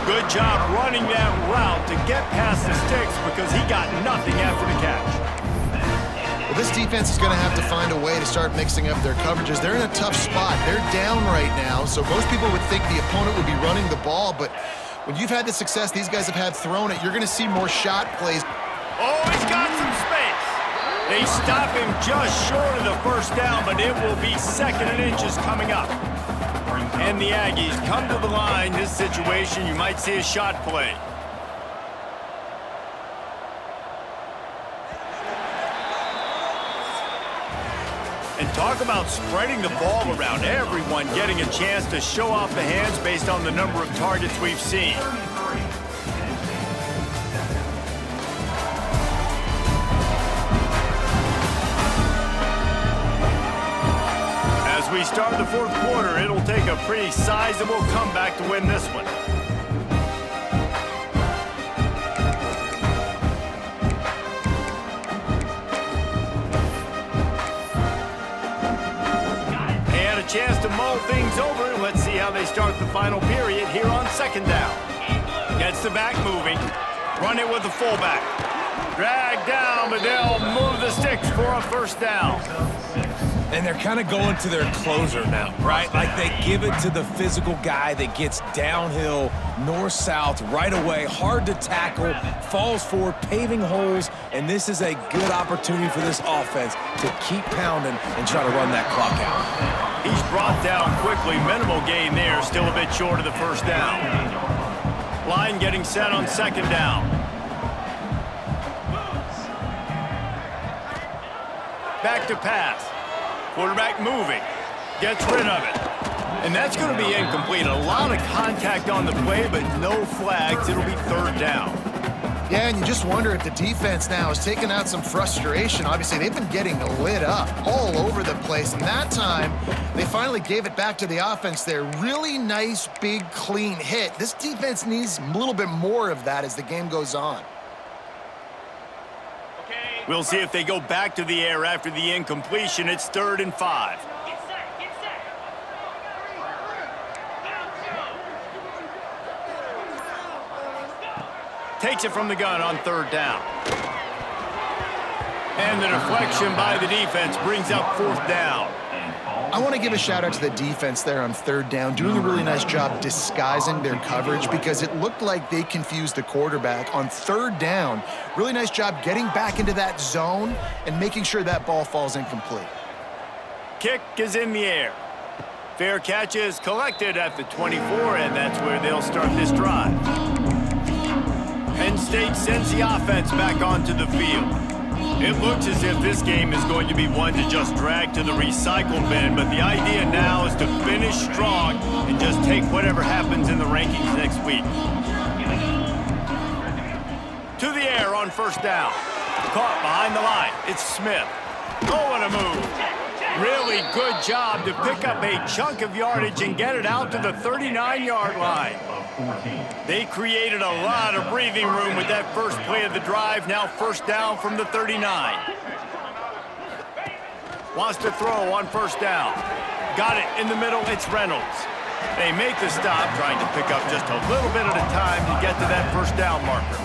Good job running that route to get past the sticks because he got nothing after the catch. Well, this defense is going to have to find a way to start mixing up their coverages. They're in a tough spot. They're down right now, so most people would think the opponent would be running the ball, but when you've had the success these guys have had throwing it, you're going to see more shot plays. Oh, he's got some space. They stop him just short of the first down, but it will be 2nd and inches coming up. And the Aggies come to the line. This situation, you might see a shot play. And talk about spreading the ball around. Everyone getting a chance to show off the hands based on the number of targets we've seen. As we start the 4th quarter, it'll take a pretty sizable comeback to win this one. And a chance to mull things over. Let's see how they start the final period here on 2nd down. Gets the back moving. Run it with the fullback. Drag down, but they'll move the sticks for a 1st down. And they're kind of going to their closer now, right? Like they give it to the physical guy that gets downhill, north-south, right away, hard to tackle, falls forward, paving holes, and this is a good opportunity for this offense to keep pounding and try to run that clock out. He's brought down quickly. Minimal gain there, still a bit short of the 1st down. Line getting set on 2nd down. Back to pass. Quarterback moving, gets rid of it. And that's going to be incomplete. A lot of contact on the play, but no flags. It'll be 3rd down. Yeah, and you just wonder if the defense now is taking out some frustration. Obviously, they've been getting lit up all over the place. And that time, they finally gave it back to the offense there. Really nice, big, clean hit. This defense needs a little bit more of that as the game goes on. We'll see if they go back to the air after the incompletion. It's 3rd and 5. Takes it from the gun on 3rd down. And the deflection by the defense brings up 4th down. I want to give a shout out to the defense there on 3rd down, doing a really nice job disguising their coverage because it looked like they confused the quarterback on 3rd down. Really nice job getting back into that zone and making sure that ball falls incomplete. Kick is in the air. Fair catch is collected at the 24, and that's where they'll start this drive. Penn State sends the offense back onto the field. It looks as if this game is going to be one to just drag to the recycle bin, but the idea now is to finish strong and just take whatever happens in the rankings next week. To the air on 1st down. Caught behind the line. It's Smith. Oh, what a move. Really good job to pick up a chunk of yardage and get it out to the 39-yard line. They created a lot of breathing room with that first play of the drive. Now 1st down from the 39. Wants to throw on 1st down. Got it in the middle. It's Reynolds. They make the stop, trying to pick up just a little bit at a time to get to that 1st down marker.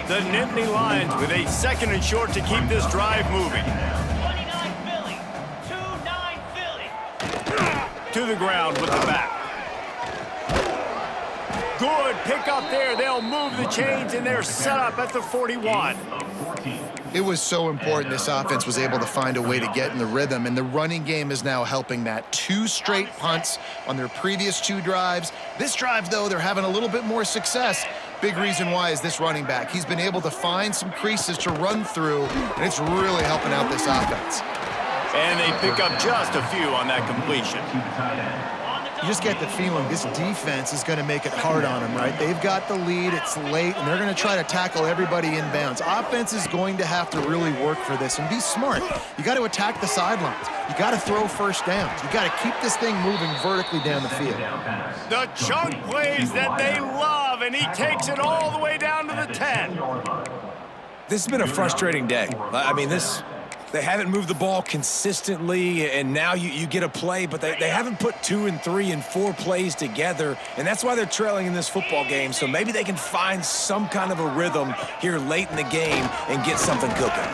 The Nittany Lions with a 2nd and short to keep this drive moving. to the ground with the back. Good pick up there. They'll move the chains, and they're set up at the 41. It was so important this offense was able to find a way to get in the rhythm, and the running game is now helping that. 2 straight punts on their previous 2 drives. This drive, though, they're having a little bit more success. Big reason why is this running back. He's been able to find some creases to run through, and it's really helping out this offense. And they pick up just a few on that completion. You just get the feeling this defense is going to make it hard on them, right? They've got the lead, it's late, and they're going to try to tackle everybody inbounds. Offense is going to have to really work for this and be smart. You got to attack the sidelines. You got to throw first downs. You got to keep this thing moving vertically down the field. The chunk plays that they love, and he takes it all the way down to the 10. This has been a frustrating day. I mean, they haven't moved the ball consistently, and now you get a play, but they haven't put 2 and 3 and 4 plays together, and that's why they're trailing in this football game. So maybe they can find some kind of a rhythm here late in the game and get something cooking.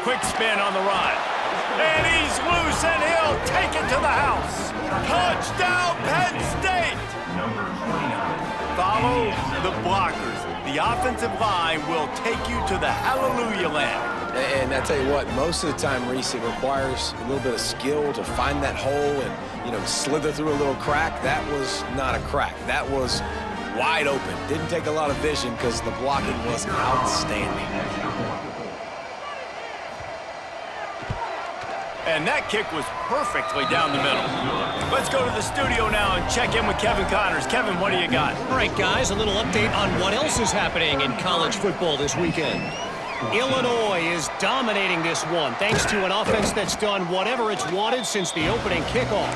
Quick spin on the run. And he's loose, and he'll take it to the house. Touchdown, Penn State! Follow the blockers. The offensive line will take you to the hallelujah land. And I tell you what, most of the time, Reese, it requires a little bit of skill to find that hole and, slither through a little crack. That was not a crack. That was wide open. Didn't take a lot of vision because the blocking was outstanding. And that kick was perfectly down the middle. Let's go to the studio now and check in with Kevin Connors. Kevin, what do you got? All right, guys, a little update on what else is happening in college football this weekend. Illinois is dominating this one thanks to an offense that's done whatever it's wanted since the opening kickoff.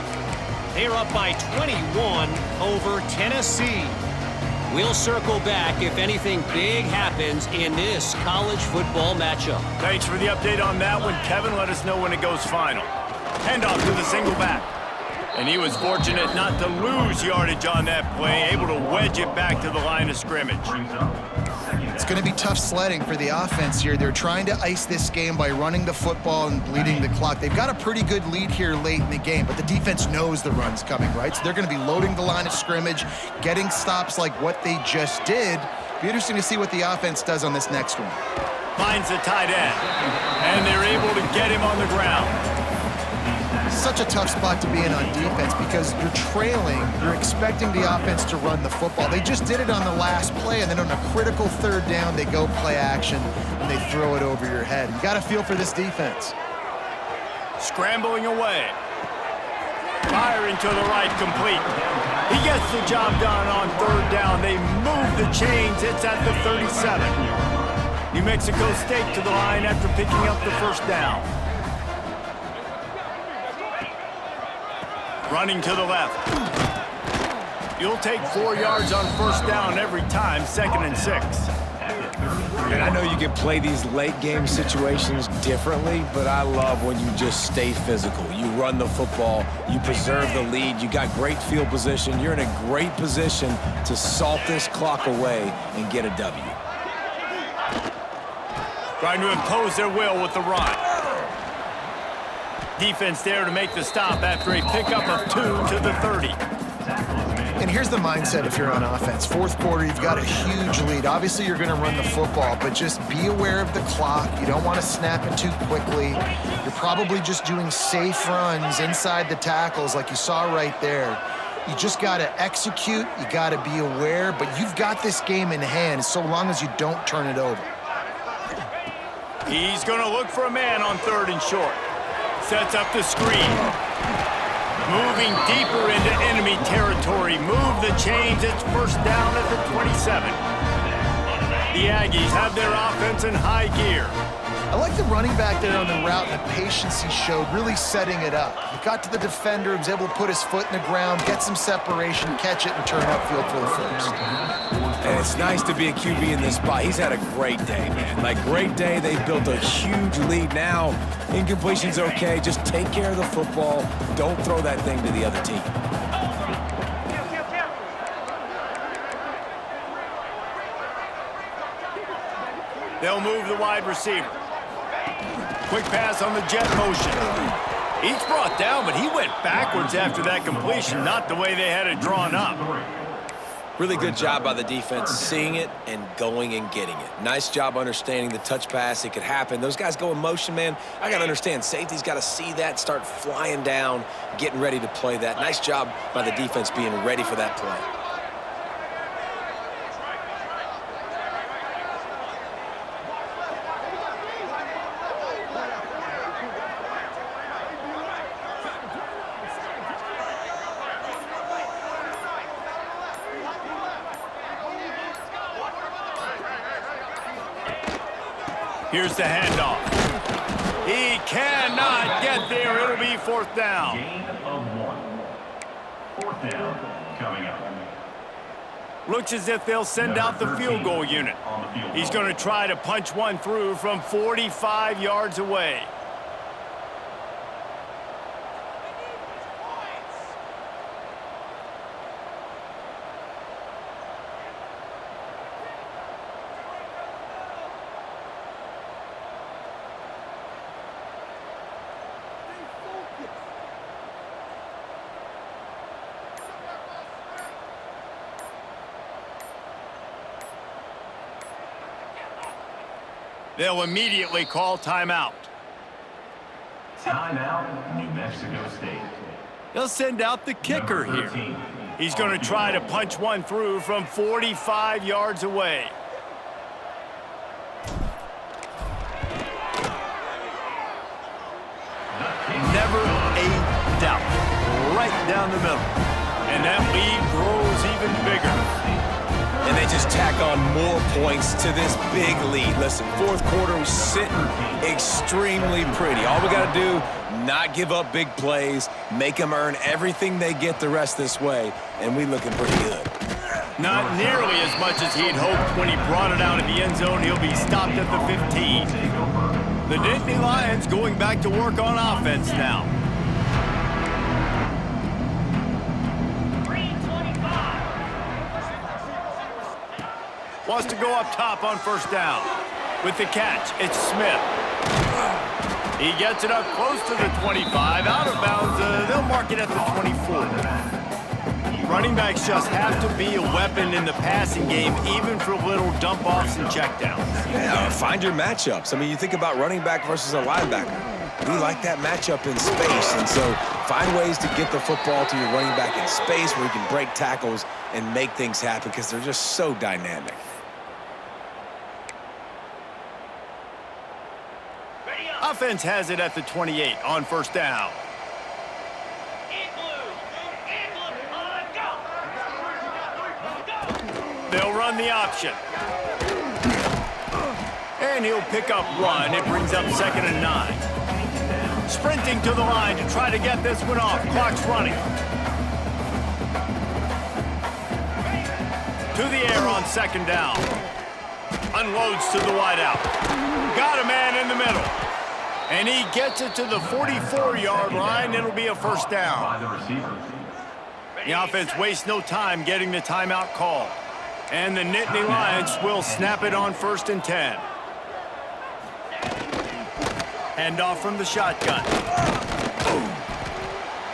They're up by 21 over Tennessee. We'll circle back if anything big happens in this college football matchup. Thanks for the update on that one, Kevin. Let us know when it goes final. Handoff to the single back. And he was fortunate not to lose yardage on that play, able to wedge it back to the line of scrimmage. It's going to be tough sledding for the offense here. They're trying to ice this game by running the football and bleeding the clock. They've got a pretty good lead here late in the game, but the defense knows the run's coming, right? So they're going to be loading the line of scrimmage, getting stops like what they just did. Be interesting to see what the offense does on this next one. Finds the tight end, and they're able to get him on the ground. Such a tough spot to be in on defense because you're trailing, you're expecting the offense to run the football. They just did it on the last play, and then on a critical 3rd down, they go play action, and they throw it over your head. You got a feel for this defense. Scrambling away. Firing to the right, complete. He gets the job done on 3rd down. They move the chains. It's at the 37. New Mexico State to the line after picking up the 1st down. Running to the left. You'll take 4 yards on 1st down every time, 2nd and 6. And I know you can play these late game situations differently, but I love when you just stay physical. You run the football, you preserve the lead, you got great field position, you're in a great position to salt this clock away and get a W. Trying to impose their will with the run. Defense there to make the stop after a pickup of 2 to the 30. And here's the mindset if you're on offense. 4th quarter, you've got a huge lead. Obviously, you're going to run the football, but just be aware of the clock. You don't want to snap it too quickly. You're probably just doing safe runs inside the tackles like you saw right there. You just got to execute. You got to be aware, but you've got this game in hand so long as you don't turn it over. He's going to look for a man on 3rd and short. Sets up the screen. Moving deeper into enemy territory. Move the chains. It's 1st down at the 27. The Aggies have their offense in high gear. I like the running back there on the route and the patience he showed, really setting it up. He got to the defender, he was able to put his foot in the ground, get some separation, catch it, and turn upfield for the 1st. And it's nice to be a QB in this spot. He's had a great day, man. Like, great day. They've built a huge lead now. Incompletion's okay. Just take care of the football. Don't throw that thing to the other team. They'll move the wide receiver. Quick pass on the jet motion. He's brought down, but he went backwards after that completion, not the way they had it drawn up. Really good job by the defense seeing it and going and getting it. Nice job understanding the touch pass. It could happen. Those guys go in motion, man. I got to understand. Safety's got to see that, start flying down, getting ready to play that. Nice job by the defense being ready for that play. Here's the handoff. He cannot get there. It'll be fourth down. Gain of 1. Fourth down coming up. Looks as if they'll send out the field goal unit. He's going to try to punch one through from 45 yards away. They'll immediately call timeout. Timeout, New Mexico State. They'll send out the kicker here. He's going to try to punch one through from 45 yards away. Never a doubt. Right down the middle. And that lead grows even bigger. And they just tack on more points to this big lead. Listen, fourth quarter was sitting extremely pretty. All we got to do, not give up big plays, make them earn everything they get the rest this way, and we looking pretty good. Not nearly as much as he'd hoped when he brought it out of the end zone. He'll be stopped at the 15. The Nittany Lions going back to work on offense now. Wants to go up top on first down. With the catch, it's Smith. He gets it up close to the 25. Out of bounds, they'll mark it at the 24. Running backs just have to be a weapon in the passing game, even for little dump-offs and checkdowns. Yeah, find your matchups. I mean, you think about running back versus a linebacker. We like that matchup in space, and so find ways to get the football to your running back in space where you can break tackles and make things happen because they're just so dynamic. Offense has it at the 28 on first down. They'll run the option. And he'll pick up one. It brings up 2nd and 9. Sprinting to the line to try to get this one off. Clock's running. To the air on 2nd down. Unloads to the wideout. Got a man in the middle. And he gets it to the 44-yard line. It'll be a first down. The offense wastes no time getting the timeout called. And the Nittany Lions will snap it on 1st and 10. Handoff from the shotgun.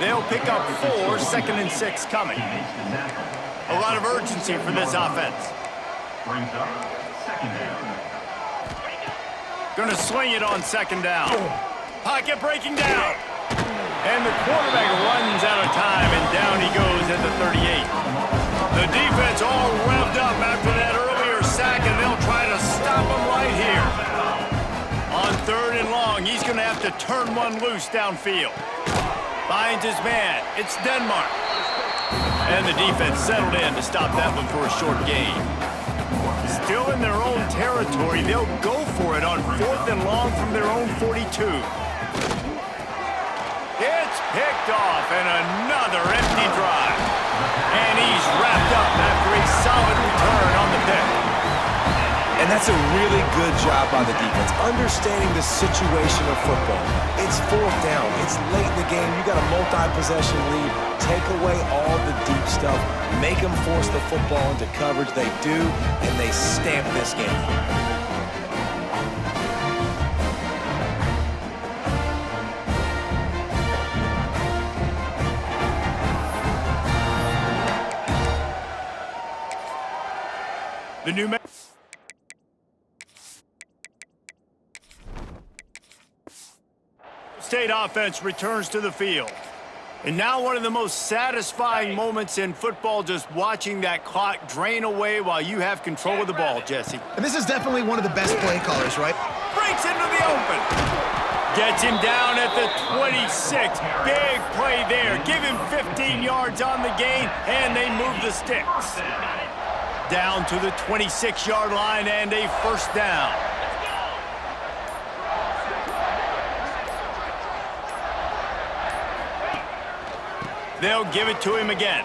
They'll pick up 4, 2nd and 6 coming. A lot of urgency for this offense. Brings up 2nd down. Gonna swing it on 2nd down. Pocket breaking down. And the quarterback runs out of time, and down he goes at the 38. The defense all revved up after that earlier sack, and they'll try to stop him right here. On 3rd and long, he's gonna have to turn one loose downfield. Finds his man. It's Denmark. And the defense settled in to stop that one for a short gain. Still in their own territory, they'll go for it on 4th and long from their own 42. It's picked off, and another empty drive. And he's wrapped up after a solid return on the pick. And that's a really good job by the defense, understanding the situation of football. It's 4th down. It's late in the game. You got a multi-possession lead. Take away all the deep stuff. Make them force the football into coverage. They do, and they stamp this game. The New Mexico State offense returns to the field. And now one of the most satisfying moments in football, just watching that clock drain away while you have control of the ball, Jesse. And this is definitely one of the best play callers, right? Breaks into the open. Gets him down at the 26. Big play there. Give him 15 yards on the gain, and they move the sticks. Down to the 26-yard line and a first down. They'll give it to him again.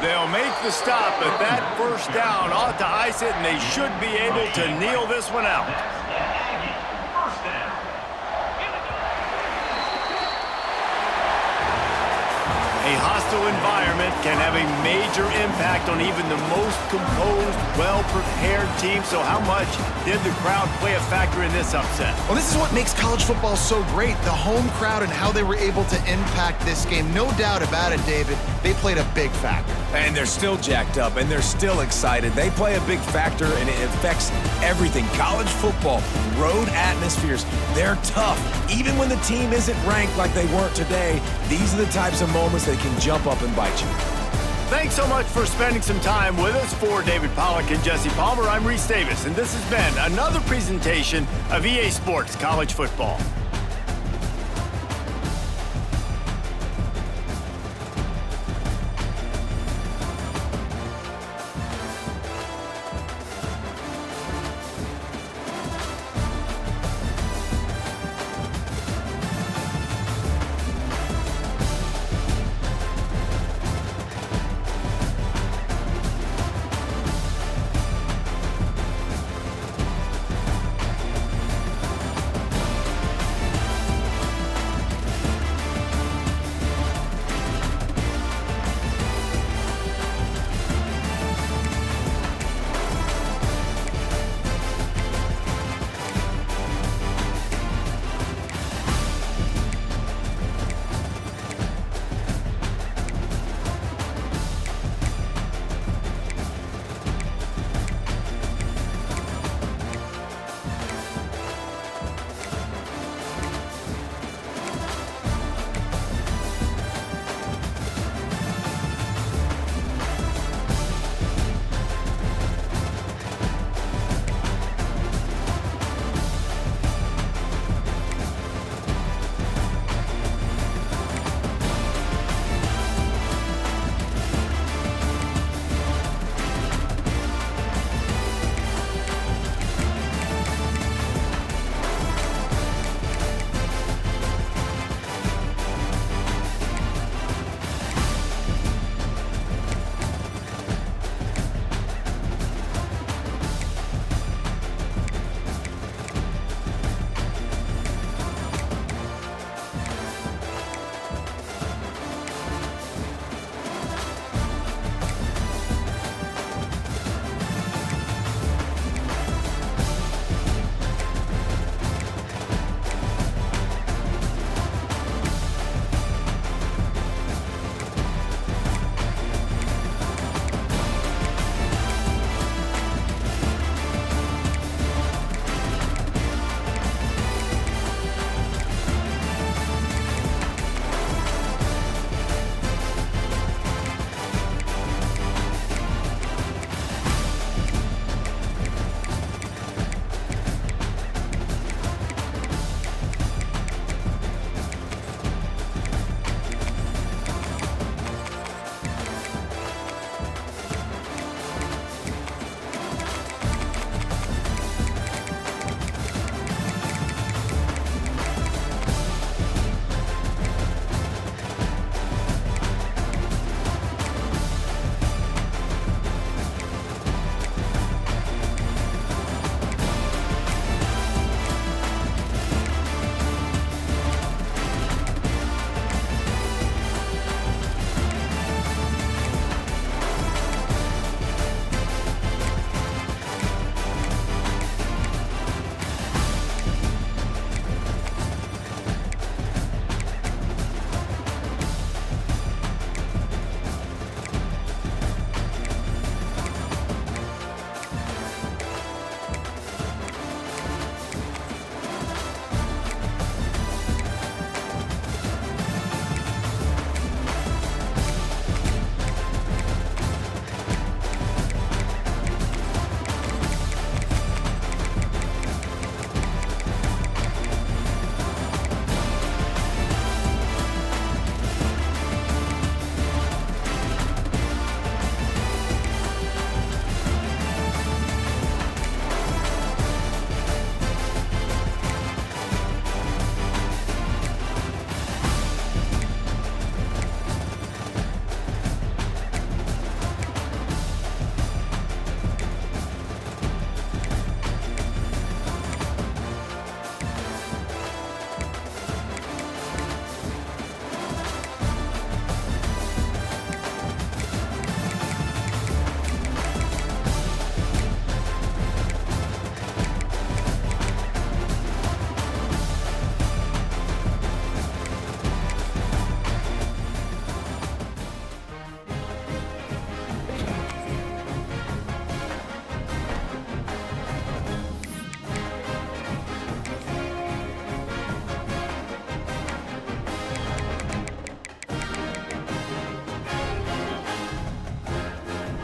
They'll make the stop, but that first down ought to ice it, and they should be able to kneel this one out. A hostile environment can have a major impact on even the most composed, well-prepared team. So how much did the crowd play a factor in this upset? Well, this is what makes college football so great, the home crowd and how they were able to impact this game. No doubt about it, David. They played a big factor. And they're still jacked up, and they're still excited. They play a big factor, and it affects everything. College football, road atmospheres, they're tough. Even when the team isn't ranked like they weren't today, these are the types of moments that can jump up and bite you. Thanks so much for spending some time with us. For David Pollack and Jesse Palmer, I'm Reese Davis, and this has been another presentation of EA Sports College Football.